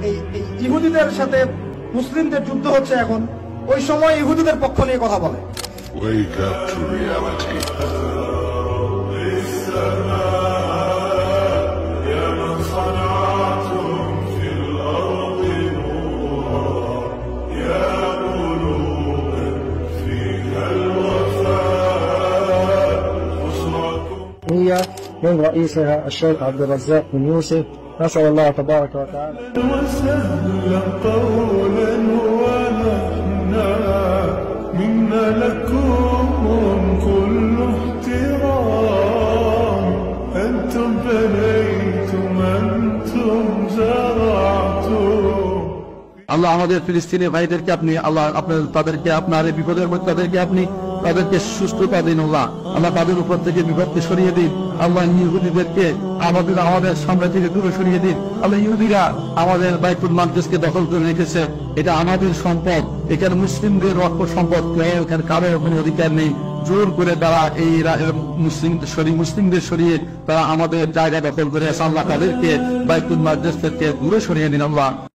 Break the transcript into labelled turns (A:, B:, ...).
A: এই ইহুদিদের সাথে মুসলিমদের যুদ্ধ হচ্ছে এখন, ওই সময় ইহুদিদের পক্ষ নিয়ে কথা বলে।
B: Wake up to reality.
C: من رئيسها الشيخ عبد الرزاق بن يوسف. نسأل الله تبارك وتعالى
D: وسهلا قولا ولحنا منا لكم كل احترام. أنتم بنيتم أنتم زرعتم.
E: আল্লাহ আমাদের ফিলিস্তিনি ভাইদেরকে আপনি আল্লাহ আপনার তাদেরকে আপনার এই বিপদের মধ্যে তাদেরকে সুস্থতা দিন। আল্লাহ তাদের উপর থেকে বিপদকে সরিয়ে দিন। আল্লাহ ইহুদিদেরকে আমাদের সামনে থেকে দূরে সরিয়ে দিন। আল্লাহ ইহুদিরা আমাদের বাইতুল মাকদিসকে দখল করে রেখেছে, এটা আমাদের সম্পদ, এখানে মুসলিমদের রক্ত সম্পদ, এখানে কারোর ওখানে অধিকার নেই। জোর করে তারা এই মুসলিমদের সরিয়ে তারা আমাদের জায়গা দখল করে আছে। আল্লাহ তাদেরকে বাইতুল মাকদিস থেকে দূরে সরিয়ে দিন। আল্লাহ